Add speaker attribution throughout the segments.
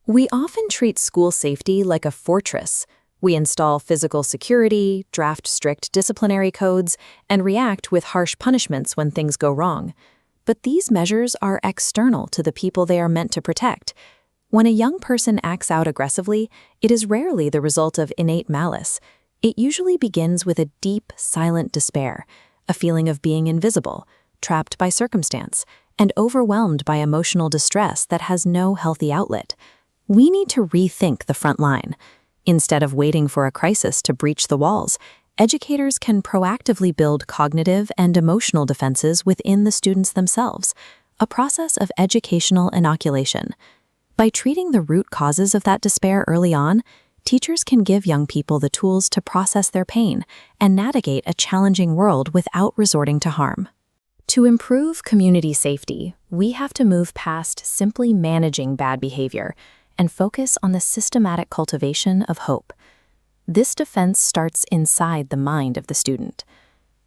Speaker 1: We often treat school safety like a fortress. We install physical security, draft strict disciplinary codes, and react with harsh punishments when things go wrong. But these measures are external to the people they are meant to protect. When a young person acts out aggressively, it is rarely the result of innate malice. It usually begins with a deep, silent despair, a feeling of being invisible, trapped by circumstance, and overwhelmed by emotional distress that has no healthy outlet. We need to rethink the front line. Instead of waiting for a crisis to breach the walls, educators can proactively build cognitive and emotional defenses within the students themselves, a process of educational inoculation. By treating the root causes of that despair early on, teachers can give young people the tools to process their pain and navigate a challenging world without resorting to harm. To improve community safety, we have to move past simply managing bad behavior and focus on the systematic cultivation of hope. This defense starts inside the mind of the student.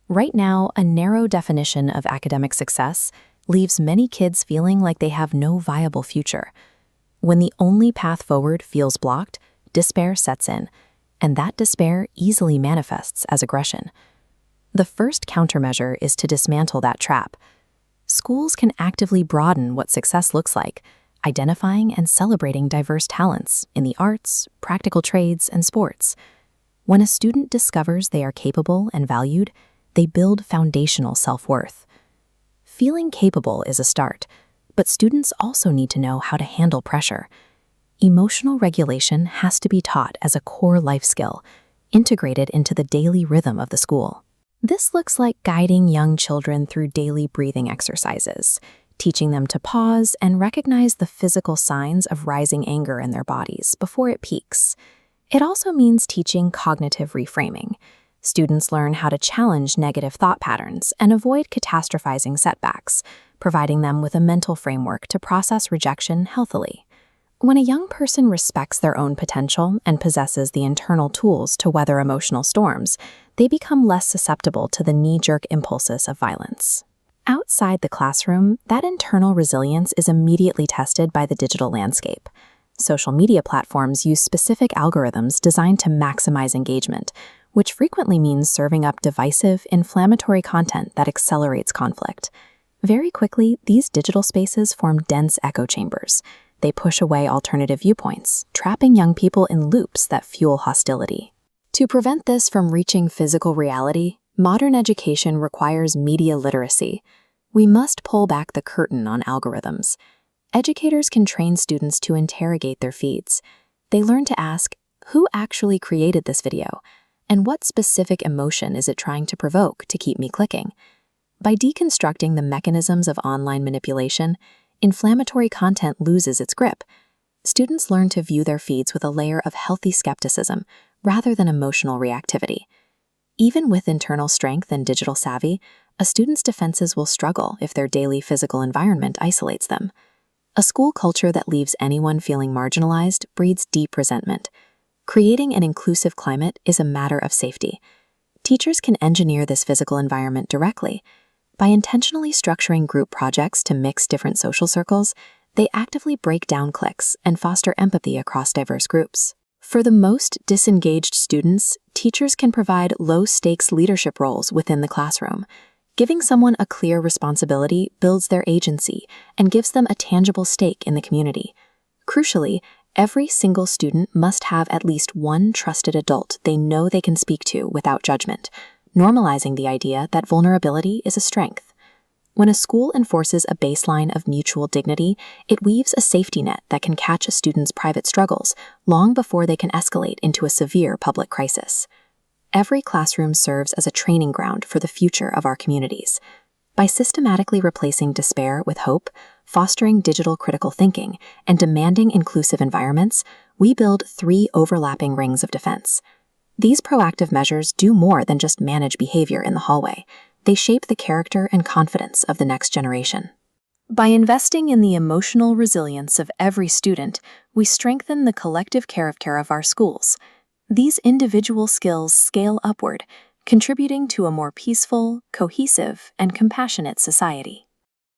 Speaker 1: Right now, a narrow definition of academic success leaves many kids feeling like they have no viable future. When the only path forward feels blocked, despair sets in, and that despair easily manifests as aggression. The first countermeasure is to dismantle that trap. Schools can actively broaden what success looks like, identifying and celebrating diverse talents in the arts, practical trades, and sports. When a student discovers they are capable and valued, they build foundational self-worth. Feeling capable is a start, but students also need to know how to handle pressure. Emotional regulation has to be taught as a core life skill, integrated into the daily rhythm of the school. This looks like guiding young children through daily breathing exercises, teaching them to pause and recognize the physical signs of rising anger in their bodies before it peaks. It also means teaching cognitive reframing. Students learn how to challenge negative thought patterns and avoid catastrophizing setbacks, providing them with a mental framework to process rejection healthily. When a young person respects their own potential and possesses the internal tools to weather emotional storms, they become less susceptible to the knee-jerk impulses of violence. Outside the classroom, that internal resilience is immediately tested by the digital landscape. Social media platforms use specific algorithms designed to maximize engagement, which frequently means serving up divisive, inflammatory content that accelerates conflict. Very quickly, these digital spaces form dense echo chambers. They push away alternative viewpoints, trapping young people in loops that fuel hostility. To prevent this from reaching physical reality, modern education requires media literacy. We must pull back the curtain on algorithms. Educators can train students to interrogate their feeds. They learn to ask, who actually created this video? And what specific emotion is it trying to provoke to keep me clicking? By deconstructing the mechanisms of online manipulation, inflammatory content loses its grip. Students learn to view their feeds with a layer of healthy skepticism rather than emotional reactivity. Even with internal strength and digital savvy, a student's defenses will struggle if their daily physical environment isolates them. A school culture that leaves anyone feeling marginalized breeds deep resentment. Creating an inclusive climate is a matter of safety. Teachers can engineer this physical environment directly. By intentionally structuring group projects to mix different social circles, they actively break down cliques and foster empathy across diverse groups. For the most disengaged students, teachers can provide low-stakes leadership roles within the classroom. Giving someone a clear responsibility builds their agency and gives them a tangible stake in the community. Crucially, every single student must have at least one trusted adult they know they can speak to without judgment, normalizing the idea that vulnerability is a strength. When a school enforces a baseline of mutual dignity, it weaves a safety net that can catch a student's private struggles long before they can escalate into a severe public crisis. Every classroom serves as a training ground for the future of our communities. By systematically replacing despair with hope, fostering digital critical thinking, and demanding inclusive environments, we build 3 overlapping rings of defense. These proactive measures do more than just manage behavior in the hallway. They shape the character and confidence of the next generation. By investing in the emotional resilience of every student, we strengthen the collective character of our schools. These individual skills scale upward, contributing to a more peaceful, cohesive, and compassionate society.